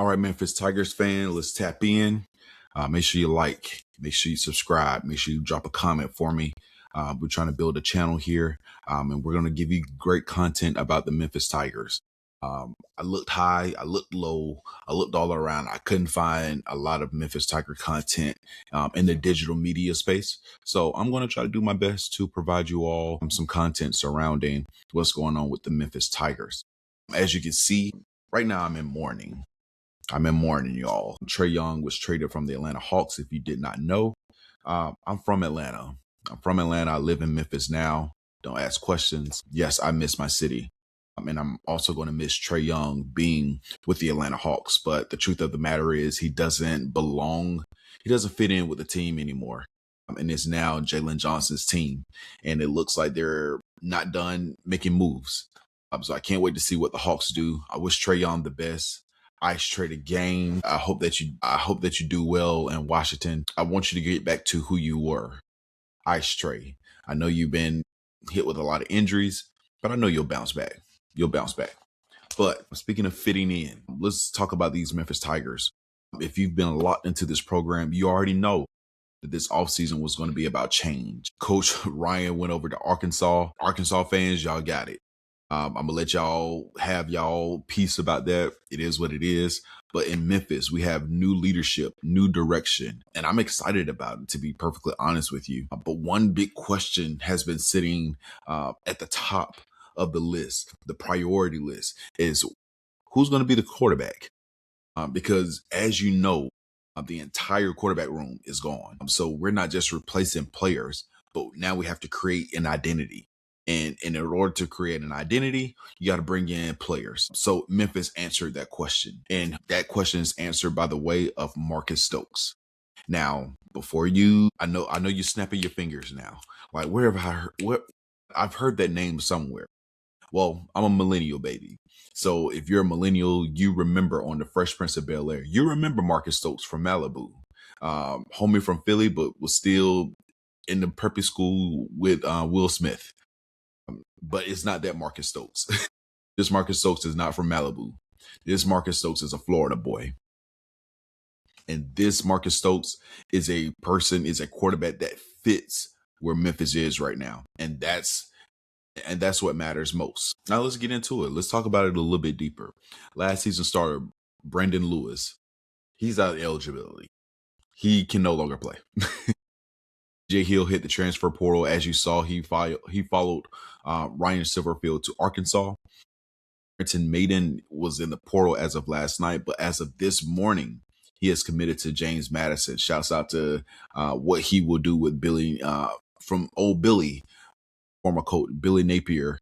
All right, Memphis Tigers fan, let's tap in. Make sure you like, make sure you subscribe, make sure you drop a comment for me. We're trying to build a channel here, and we're going to give you great content about the Memphis Tigers. I looked high, I looked low, I looked all around. I couldn't find a lot of Memphis Tiger content in the digital media space. So I'm going to try to do my best to provide you all some content surrounding what's going on with the Memphis Tigers. As you can see, right now I'm in mourning. Y'all. Trae Young was traded from the Atlanta Hawks, if you did not know. I'm from Atlanta. I live in Memphis now. Don't ask questions. Yes, I miss my city. And I'm also going to miss Trae Young being with the Atlanta Hawks. But the truth of the matter is he doesn't belong. He doesn't fit in with the team anymore. And it's now Jalen Johnson's team. And it looks like they're not done making moves. So I can't wait to see what the Hawks do. I wish Trae Young the best. Ice trade a game. I hope that you do well in Washington. I want you to get back to who you were. Ice Trae. I know you've been hit with a lot of injuries, but I know you'll bounce back. But speaking of fitting in, let's talk about these Memphis Tigers. If you've been locked into this program, you already know that this offseason was going to be about change. Coach Ryan went over to Arkansas. Arkansas fans, y'all got it. I'm going to let y'all have y'all piece about that. It is what it is. But in Memphis, we have new leadership, new direction, and I'm excited about it, to be perfectly honest with you. But one big question has been sitting at the top of the list, the priority list, is who's going to be the quarterback? Because as you know, the entire quarterback room is gone. So we're not just replacing players, but now we have to create an identity. And in order to create an identity, you got to bring in players. So Memphis answered that question. And that question is answered by the way of Marcus Stokes. Now, before I know you're snapping your fingers now. Like, where have I heard? I've heard that name somewhere. Well, I'm a millennial baby. So if you're a millennial, you remember on the Fresh Prince of Bel-Air. You remember Marcus Stokes from Malibu. Homie from Philly, but was still in the preppy school with Will Smith. But it's not that Marcus Stokes. This Marcus Stokes is not from Malibu. This Marcus Stokes is a Florida boy. And this Marcus Stokes is a quarterback that fits where Memphis is right now. And that's what matters most. Now let's get into it. Let's talk about it a little bit deeper. Last season starter, Brandon Lewis. He's out of eligibility. He can no longer play. Jay Hill hit the transfer portal. As you saw, he followed Ryan Silverfield to Arkansas. Brenton Maiden was in the portal as of last night, but as of this morning, he has committed to James Madison. Shouts out to what he will do with Billy from old Billy, former coach Billy Napier,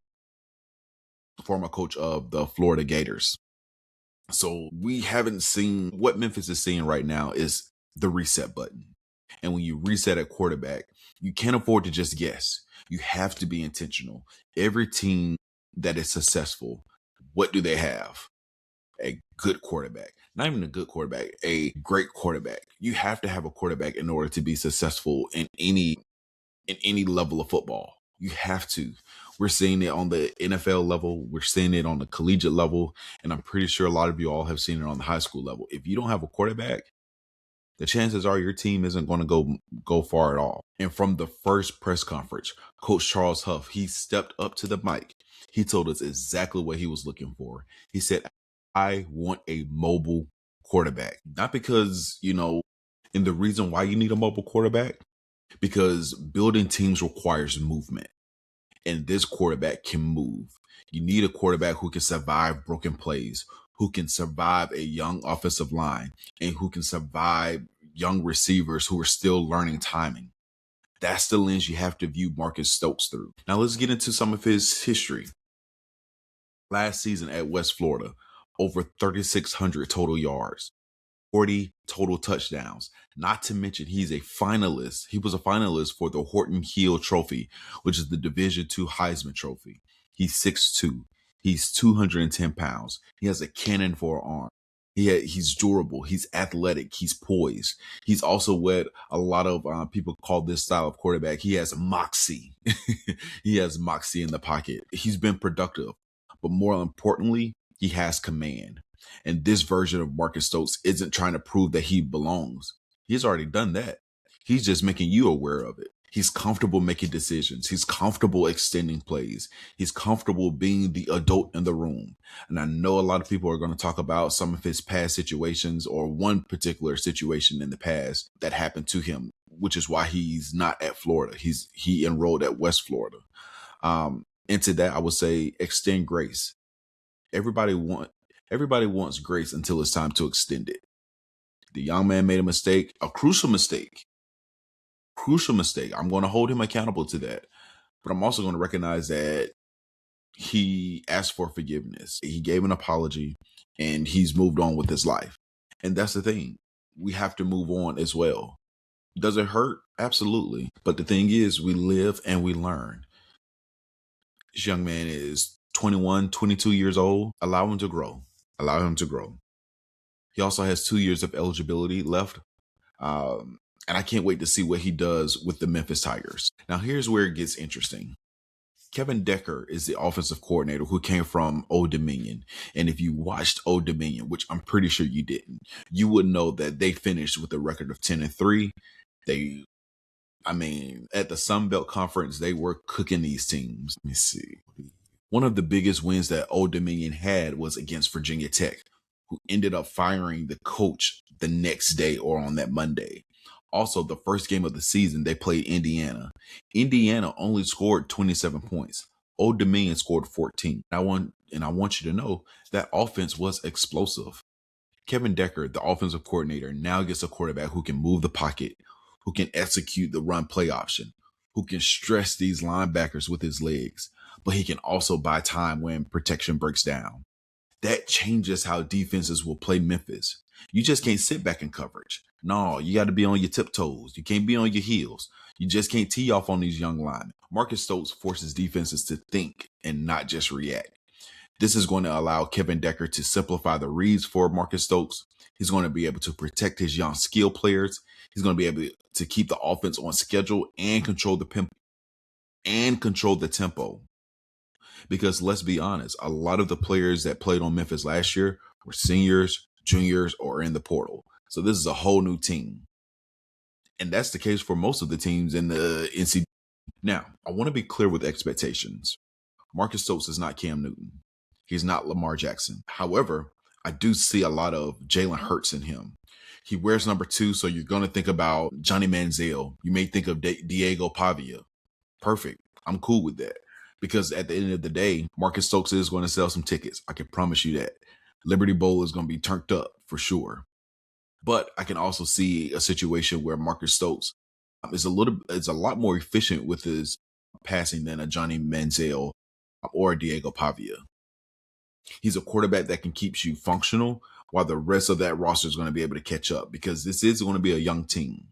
former coach of the Florida Gators. So we haven't seen what Memphis is seeing right now is the reset button. And when you reset at quarterback, you can't afford to just guess. You have to be intentional. Every team that is successful, what do they have? A good quarterback. Not even a good quarterback, a great quarterback. You have to have a quarterback in order to be successful in any level of football. You have to. We're seeing it on the NFL level. We're seeing it on the collegiate level. And I'm pretty sure a lot of you all have seen it on the high school level. If you don't have a quarterback, the chances are your team isn't going to go far at all. And from the first press conference, Coach Charles Huff, he stepped up to the mic. He told us exactly what he was looking for. He said, I want a mobile quarterback. Not because, and the reason why you need a mobile quarterback, because building teams requires movement. And this quarterback can move. You need a quarterback who can survive broken plays, who can survive a young offensive line, and who can survive young receivers who are still learning timing. That's the lens you have to view Marcus Stokes through. Now let's get into some of his history. Last season at West Florida, over 3,600 total yards, 40 total touchdowns. Not to mention he's a finalist. He was a finalist for the Horton Heal Trophy, which is the Division II Heisman Trophy. He's 6'2". He's 210 pounds. He has a cannon for an arm. He's durable. He's athletic. He's poised. He's also what a lot of people call this style of quarterback. He has moxie. He has moxie in the pocket. He's been productive. But more importantly, he has command. And this version of Marcus Stokes isn't trying to prove that he belongs. He's already done that. He's just making you aware of it. He's comfortable making decisions. He's comfortable extending plays. He's comfortable being the adult in the room. And I know a lot of people are going to talk about some of his past situations or one particular situation in the past that happened to him, which is why he's not at Florida. He enrolled at West Florida. Into that, I would say extend grace. Everybody wants grace until it's time to extend it. The young man made a mistake, a crucial mistake. I'm going to hold him accountable to that. But I'm also going to recognize that he asked for forgiveness. He gave an apology and he's moved on with his life. And that's the thing. We have to move on as well. Does it hurt? Absolutely. But the thing is, we live and we learn. This young man is 21, 22 years old. Allow him to grow. He also has 2 years of eligibility left. And I can't wait to see what he does with the Memphis Tigers. Now, here's where it gets interesting. Kevin Decker is the offensive coordinator who came from Old Dominion. And if you watched Old Dominion, which I'm pretty sure you didn't, you would know that they finished with a record of 10-3. At the Sun Belt Conference, they were cooking these teams. Let me see. One of the biggest wins that Old Dominion had was against Virginia Tech, who ended up firing the coach the next day or on that Monday. Also, the first game of the season, they played Indiana. Indiana only scored 27 points. Old Dominion scored 14. I want you to know that offense was explosive. Kevin Decker, the offensive coordinator, now gets a quarterback who can move the pocket, who can execute the run play option, who can stress these linebackers with his legs, but he can also buy time when protection breaks down. That changes how defenses will play Memphis. You just can't sit back in coverage. No, you got to be on your tiptoes. You can't be on your heels. You just can't tee off on these young linemen. Marcus Stokes forces defenses to think and not just react. This is going to allow Kevin Decker to simplify the reads for Marcus Stokes. He's going to be able to protect his young skill players. He's going to be able to keep the offense on schedule and control the tempo. Because let's be honest, a lot of the players that played on Memphis last year were seniors, juniors, or in the portal. So this is a whole new team. And that's the case for most of the teams in the NCAA. Now, I want to be clear with expectations. Marcus Stokes is not Cam Newton. He's not Lamar Jackson. However, I do see a lot of Jalen Hurts in him. He wears number 2, so you're going to think about Johnny Manziel. You may think of Diego Pavia. Perfect. I'm cool with that. Because at the end of the day, Marcus Stokes is going to sell some tickets. I can promise you that. Liberty Bowl is going to be turned up for sure. But I can also see a situation where Marcus Stokes is a lot more efficient with his passing than a Johnny Manziel or a Diego Pavia. He's a quarterback that can keep you functional while the rest of that roster is going to be able to catch up, because this is going to be a young team.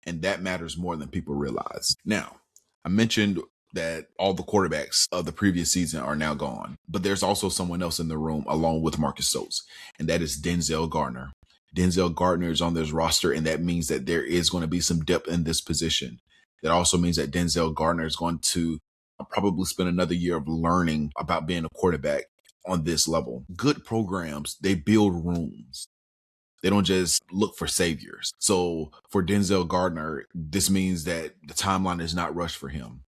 And that matters more than people realize. Now, I mentioned that all the quarterbacks of the previous season are now gone, but there's also someone else in the room along with Marcus Stokes, and that is Denzel Gardner. Denzel Gardner is on this roster, and that means that there is going to be some depth in this position. That also means that Denzel Gardner is going to probably spend another year of learning about being a quarterback on this level. Good programs, they build rooms. They don't just look for saviors. So for Denzel Gardner, this means that the timeline is not rushed for him.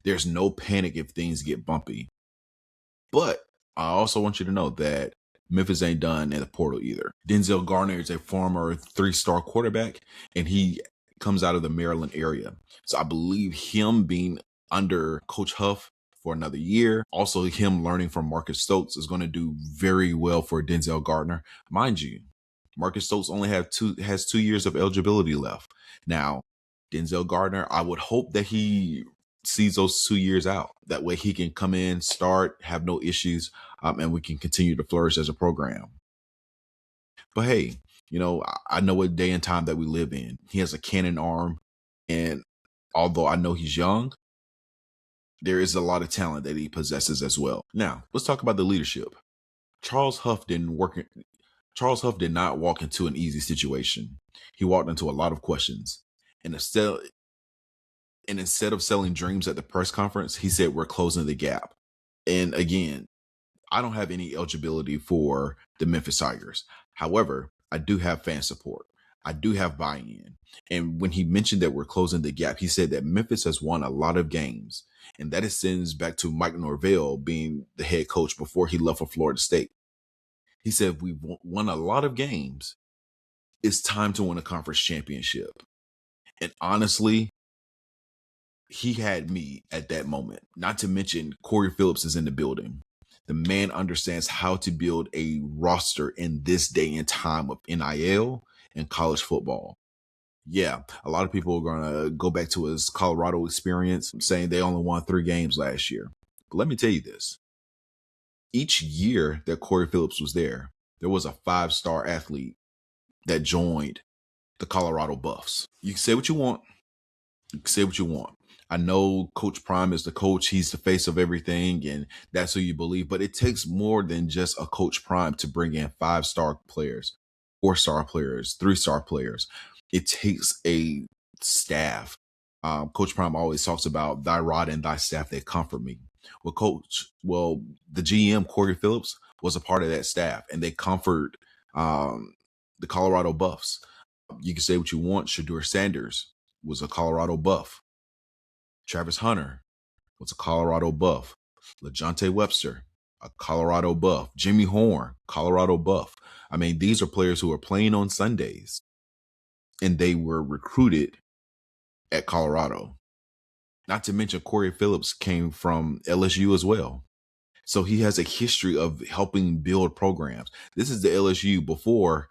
There's no panic if things get bumpy. But I also want you to know that Memphis ain't done in the portal either. Denzel Gardner is a former 3-star quarterback, and he comes out of the Maryland area. So I believe him being under Coach Huff for another year, also him learning from Marcus Stokes, is going to do very well for Denzel Gardner. Mind you, Marcus Stokes only has 2 years of eligibility left. Now, Denzel Gardner, I would hope that he sees those 2 years out. That way he can come in, start, have no issues, and we can continue to flourish as a program. But hey, I know what day and time that we live in. He has a cannon arm, and although I know he's young, there is a lot of talent that he possesses as well. Now, let's talk about the leadership. Charles Huff did not walk into an easy situation. He walked into a lot of questions. And instead of selling dreams at the press conference, he said, "We're closing the gap." And again, I don't have any eligibility for the Memphis Tigers. However, I do have fan support. I do have buy-in. And when he mentioned that we're closing the gap, he said that Memphis has won a lot of games. And that extends back to Mike Norvell being the head coach before he left for Florida State. He said, we've won a lot of games. It's time to win a conference championship. And honestly, he had me at that moment. Not to mention Corey Phillips is in the building. The man understands how to build a roster in this day and time of NIL and college football. Yeah, a lot of people are going to go back to his Colorado experience, saying they only won 3 games last year. But let me tell you this. Each year that Corey Phillips was there was a 5-star athlete that joined the Colorado Buffs. You can say what you want. You can say what you want. I know Coach Prime is the coach. He's the face of everything, and that's who you believe. But it takes more than just a Coach Prime to bring in 5-star players, 4-star players, 3-star players. It takes a staff. Coach Prime always talks about thy rod and thy staff, they comfort me. Well, the GM, Corey Phillips, was a part of that staff, and they comfort the Colorado Buffs. You can say what you want. Shedeur Sanders was a Colorado Buff. Travis Hunter was a Colorado Buff. LaJohntay Webster, a Colorado Buff. Jimmy Horn, Colorado Buff. I mean, these are players who are playing on Sundays, and they were recruited at Colorado. Not to mention Corey Phillips came from LSU as well. So he has a history of helping build programs. This is the LSU before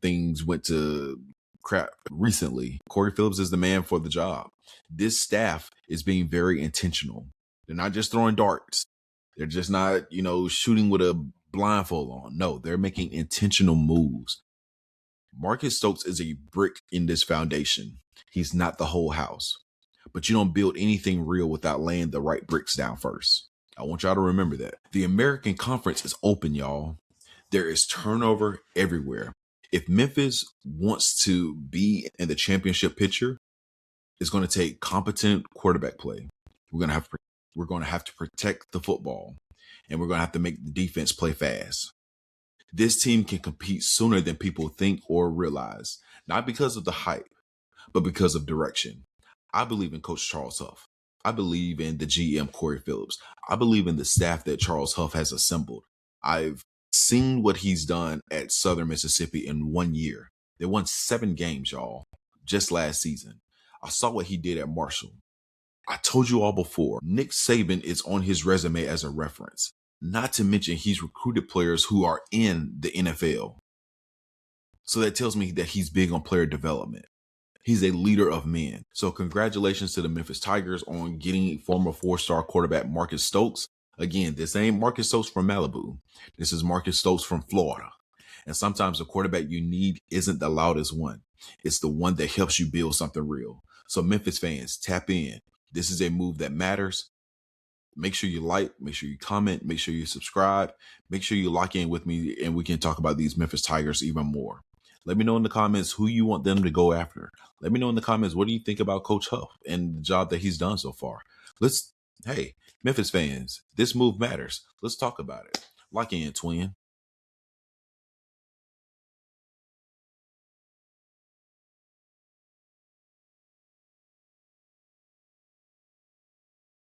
things went to crap recently. Corey Phillips is the man for the job. This staff is being very intentional. They're not just throwing darts. They're just not, shooting with a blindfold on. No, they're making intentional moves. Marcus Stokes is a brick in this foundation. He's not the whole house. But you don't build anything real without laying the right bricks down first. I want y'all to remember that. The American Conference is open, y'all. There is turnover everywhere. If Memphis wants to be in the championship picture, it's going to take competent quarterback play. We're going to have to protect the football, and we're going to have to make the defense play fast. This team can compete sooner than people think or realize, not because of the hype, but because of direction. I believe in Coach Charles Huff. I believe in the GM Corey Phillips. I believe in the staff that Charles Huff has assembled. I've seen what he's done at Southern Mississippi in 1 year. They won 7 games, y'all, just last season. I saw what he did at Marshall. I told you all before, Nick Saban is on his resume as a reference. Not to mention he's recruited players who are in the NFL. So that tells me that he's big on player development. He's a leader of men. So congratulations to the Memphis Tigers on getting former 4-star quarterback Marcus Stokes. Again, this ain't Marcus Stokes from Malibu. This is Marcus Stokes from Florida. And sometimes the quarterback you need isn't the loudest one. It's the one that helps you build something real. So Memphis fans, tap in. This is a move that matters. Make sure you like, make sure you comment, make sure you subscribe, make sure you lock in with me, and we can talk about these Memphis Tigers even more. Let me know in the comments who you want them to go after. Let me know in the comments, what do you think about Coach Huff and the job that he's done so far? Hey, Memphis fans, this move matters. Let's talk about it. Lock in, twin.